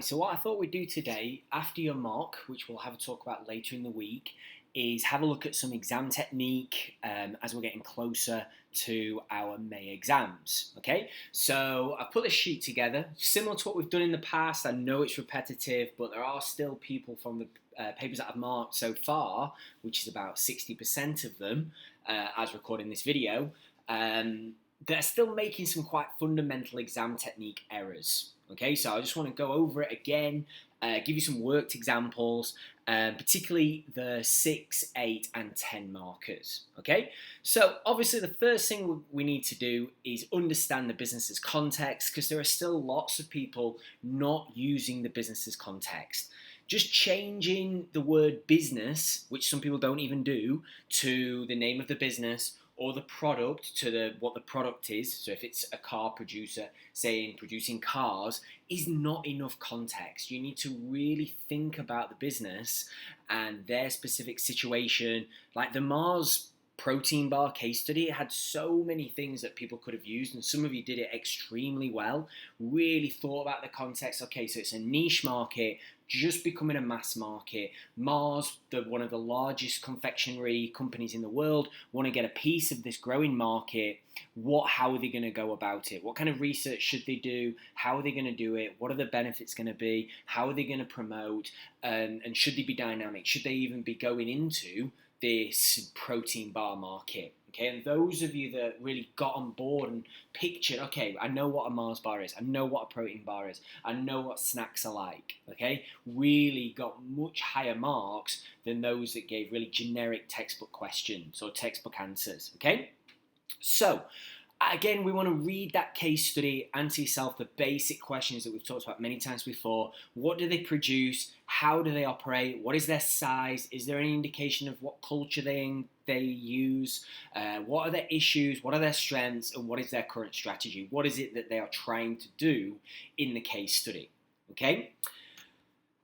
So what I thought we'd do today, after your mock, which we'll have a talk about later in the week, is have a look at some exam technique as we're getting closer to our May exams. Okay, so I put this sheet together, similar to what we've done in the past. I know it's repetitive, but there are still people from the papers that I've marked so far, which is about 60% of them as recording this video, that are still making some quite fundamental exam technique errors. Okay, so I just want to go over it again, give you some worked examples, particularly the 6, 8 and 10 markers. Okay, so obviously the first thing we need to do is understand the business's context, because there are still lots of people not using the business's context. Just changing the word business, which some people don't even do, to the name of the business, or the product to what the product is. So if it's a car producer saying producing cars, is not enough context. You need to really think about the business and their specific situation. Like the Mars protein bar case study, it had so many things that people could have used, and some of you did it extremely well. Really thought about the context. Okay, so it's a niche market, just becoming a mass market. Mars, one of the largest confectionery companies in the world, want to get a piece of this growing market. How are they going to go about it? What kind of research should they do? How are they going to do it? What are the benefits going to be? How are they going to promote? And should they be dynamic? Should they even be going into this protein bar market? Okay, and those of you that really got on board and pictured, okay, I know what a Mars bar is, I know what a protein bar is, I know what snacks are like, okay, really got much higher marks than those that gave really generic textbook questions or textbook answers, okay? So, again, we want to read that case study, answer yourself the basic questions that we've talked about many times before. What do they produce? How do they operate? What is their size? Is there any indication of what culture they use? What are their issues? What are their strengths? And what is their current strategy? What is it that they are trying to do in the case study? Okay?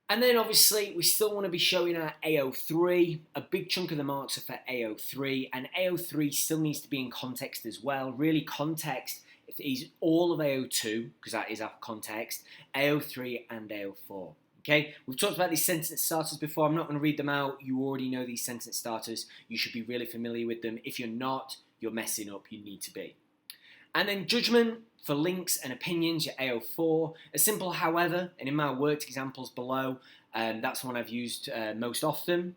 And then obviously we still want to be showing our AO3. A big chunk of the marks are for AO3, and AO3 still needs to be in context as well. Really, context is all of AO2, because that is our context, AO3 and AO4. Okay, we've talked about these sentence starters before. I'm not going to read them out. You already know these sentence starters. You should be really familiar with them. If you're not, you're messing up. You need to be. And then judgment for links and opinions, your AO4. A simple however, and in my worked examples below, that's one I've used most often.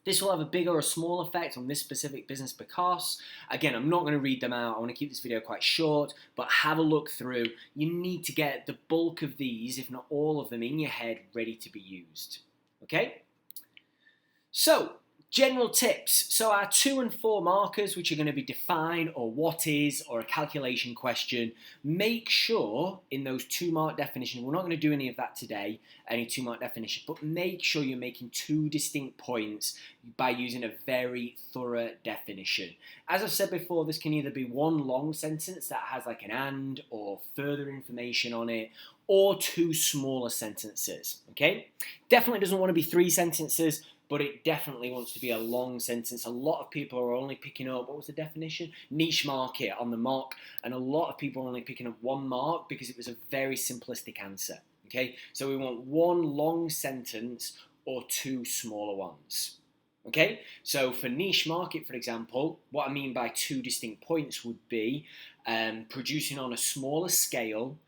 This will have a bigger or small effect on this specific business because, again, I'm not going to read them out. I want to keep this video quite short, but have a look through. You need to get the bulk of these, if not all of them, in your head ready to be used. Okay? So, general tips. So our 2 and 4 markers, which are going to be define or what is or a calculation question, make sure in those 2 mark definitions, we're not going to do any of that today, any 2 mark definition, but make sure you're making 2 distinct points by using a very thorough definition. As I've said before, this can either be one long sentence that has like an and or further information on it, or 2 smaller sentences, okay? Definitely doesn't want to be 3 sentences, but it definitely wants to be a long sentence. A lot of people are only picking up, what was the definition? Niche market on the mock, and a lot of people are only picking up 1 mark because it was a very simplistic answer, okay? So we want 1 long sentence or 2 smaller ones, okay? So for niche market, for example, what I mean by 2 distinct points would be producing on a smaller scale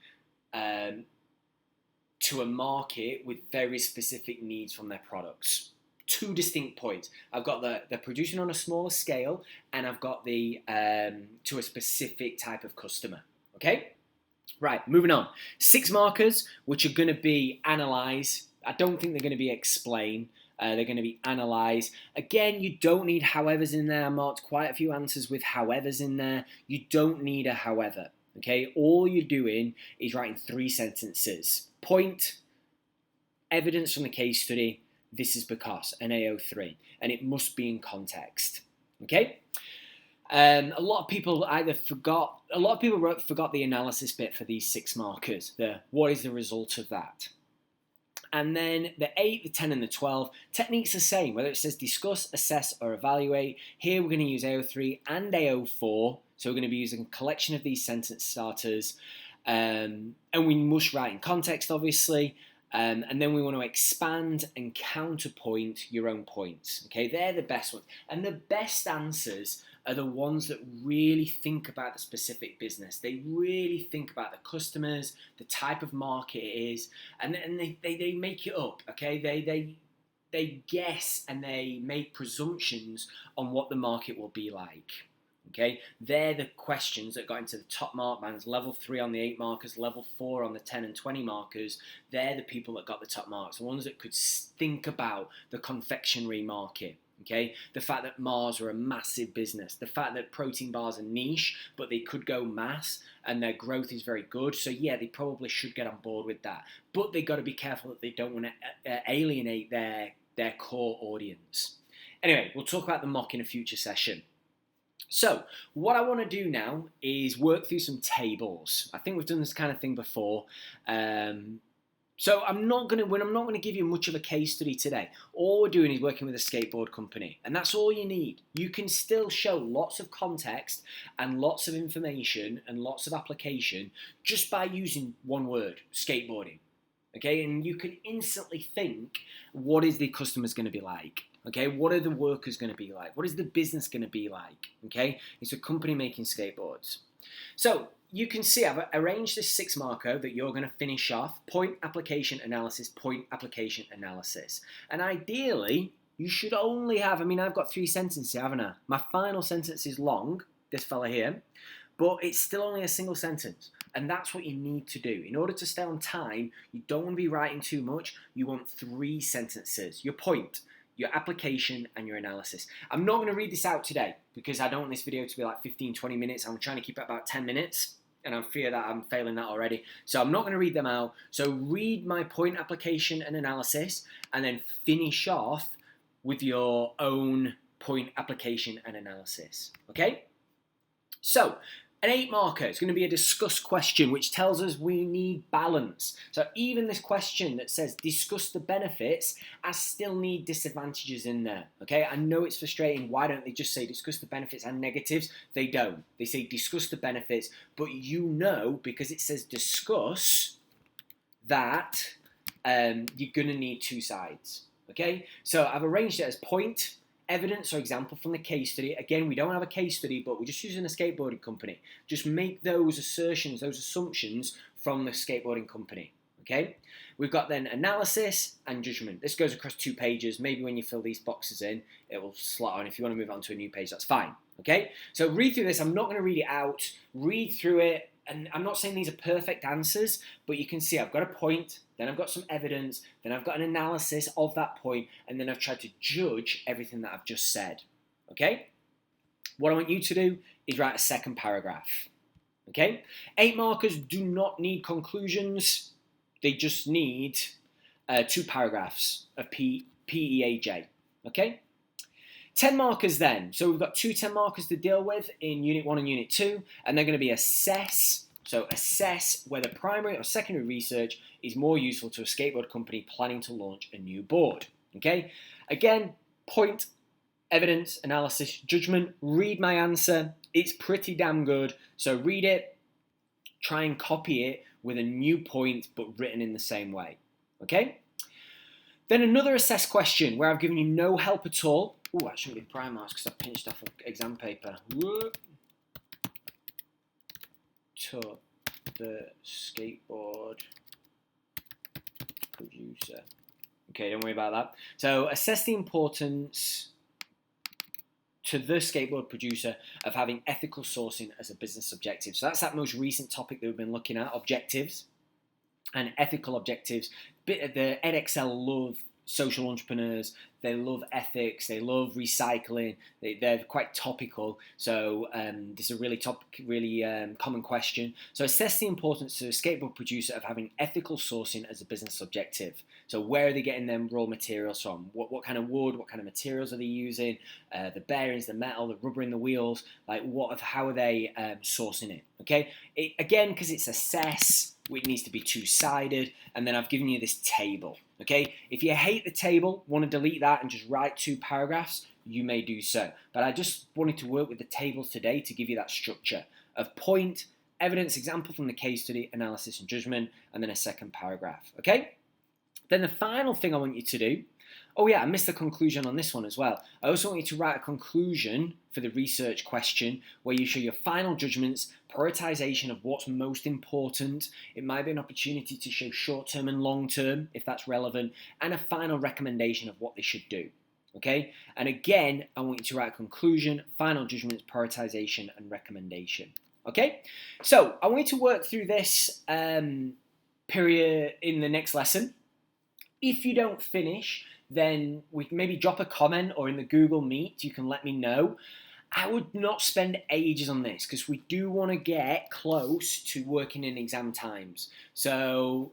to a market with very specific needs from their products. 2 distinct points. I've got the producing on a smaller scale, and I've got the to a specific type of customer. Okay? Right, moving on. 6 markers, which are going to be analyze. I don't think they're going to be explain. They're going to be analyze. Again, you don't need howevers in there. I marked quite a few answers with howevers in there. You don't need a however. Okay? All you're doing is writing 3 sentences. Point, evidence from the case study, this is because, an AO3, and it must be in context, okay? A lot of people forgot the analysis bit for these 6 markers, what is the result of that? And then the 8, the 10, and the 12, techniques the same, whether it says discuss, assess, or evaluate. Here we're going to use AO3 and AO4, so we're going to be using a collection of these sentence starters, and we must write in context, obviously. And then we want to expand and counterpoint your own points. Okay, they're the best ones. And the best answers are the ones that really think about the specific business. They really think about the customers, the type of market it is, and they make it up. Okay, they guess and they make presumptions on what the market will be like. Okay, they're the questions that got into the top mark bands, level 3 on the 8 markers, level 4 on the 10 and 20 markers. They're the people that got the top marks, the ones that could think about the confectionery market. Okay, the fact that Mars are a massive business, the fact that protein bars are niche, but they could go mass and their growth is very good. So yeah, they probably should get on board with that. But they got to be careful that they don't want to alienate their core audience. Anyway, we'll talk about the mock in a future session. So what I want to do now is work through some tables. I think we've done this kind of thing before. So I'm not going to give you much of a case study today. All we're doing is working with a skateboard company, and that's all you need. You can still show lots of context and lots of information and lots of application just by using one word, skateboarding. Okay, and you can instantly think, what is the customers going to be like? Okay, what are the workers going to be like? What is the business going to be like? Okay, it's a company making skateboards. So you can see I've arranged this 6 marker that you're going to finish off. Point, application, analysis, point, application, analysis. And ideally, you should only have, I've got 3 sentences, haven't I? My final sentence is long, this fella here, but it's still only a single sentence. And that's what you need to do. In order to stay on time, you don't want to be writing too much. You want 3 sentences. Your point, your application, and your analysis. I'm not going to read this out today because I don't want this video to be like 15, 20 minutes. I'm trying to keep it about 10 minutes. And I fear that I'm failing that already. So I'm not going to read them out. So read my point, application, and analysis, and then finish off with your own point, application, and analysis. Okay? So an 8 marker is going to be a discuss question, which tells us we need balance. So even this question that says discuss the benefits, I still need disadvantages in there. Okay, I know it's frustrating. Why don't they just say discuss the benefits and negatives? They don't. They say discuss the benefits, but you know, because it says discuss, that you're going to need 2 sides. Okay, so I've arranged it as point, evidence or example from the case study. Again, we don't have a case study, but we're just using a skateboarding company. Just make those assertions, those assumptions from the skateboarding company. Okay? We've got then analysis and judgment. This goes across 2 pages. Maybe when you fill these boxes in, it will slot on. If you want to move on to a new page, that's fine. Okay? So read through this. I'm not going to read it out. Read through it. And I'm not saying these are perfect answers, but you can see I've got a point, then I've got some evidence, then I've got an analysis of that point, and then I've tried to judge everything that I've just said. Okay? What I want you to do is write a second paragraph. Okay? 8 markers do not need conclusions. They just need 2 paragraphs of PEAJ. Okay? 10 markers then. So we've got 2 10 markers to deal with in Unit 1 and Unit 2, and they're going to be assess. So assess whether primary or secondary research is more useful to a skateboard company planning to launch a new board. Okay? Again, point, evidence, analysis, judgment. Read my answer. It's pretty damn good. So read it, try and copy it with a new point, but written in the same way. Okay? Then another assess question where I've given you no help at all. Oh, that shouldn't be prime marks because I pinched off exam paper. To the skateboard producer. Okay, don't worry about that. So assess the importance to the skateboard producer of having ethical sourcing as a business objective. So that's that most recent topic that we've been looking at, objectives and ethical objectives. The EdXL love social entrepreneurs, they love ethics, they love recycling, they're quite topical. So this is a really common question. So assess the importance to a skateboard producer of having ethical sourcing as a business objective. So where are they getting them raw materials from? What kind of wood, what kind of materials are they using? The bearings, the metal, the rubber in the wheels, like how are they sourcing it? Okay, again, because it's assess, it needs to be 2-sided, and then I've given you this table. Okay, if you hate the table, want to delete that and just write 2 paragraphs, you may do so. But I just wanted to work with the tables today to give you that structure of point, evidence, example from the case study, analysis and judgment, and then a second paragraph. Okay? Then the final thing I want you to do, oh yeah, I missed the conclusion on this one as well. I also want you to write a conclusion for the research question where you show your final judgments, prioritization of what's most important. It might be an opportunity to show short-term and long-term if that's relevant, and a final recommendation of what they should do. Okay, and again, I want you to write a conclusion, final judgments, prioritization, and recommendation. Okay, so I want you to work through this period in the next lesson. If you don't finish, then we can maybe drop a comment, or in the Google Meet, you can let me know. I would not spend ages on this because we do want to get close to working in exam times. So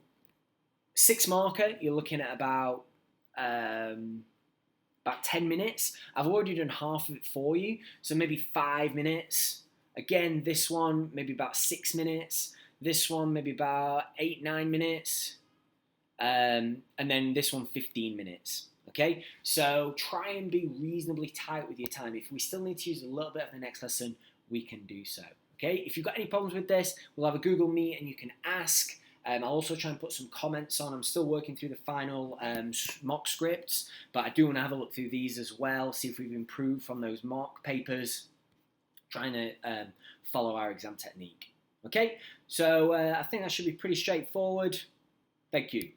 6 marker, you're looking at about 10 minutes. I've already done half of it for you, so maybe 5 minutes. Again, this one, maybe about 6 minutes. This one, maybe about 8-9 minutes. And then this one, 15 minutes. Okay, so try and be reasonably tight with your time. If we still need to use a little bit of the next lesson, we can do so. Okay, if you've got any problems with this, we'll have a Google Meet and you can ask. I'll also try and put some comments on. I'm still working through the final mock scripts, but I do want to have a look through these as well, see if we've improved from those mock papers, trying to follow our exam technique. Okay, so I think that should be pretty straightforward. Thank you.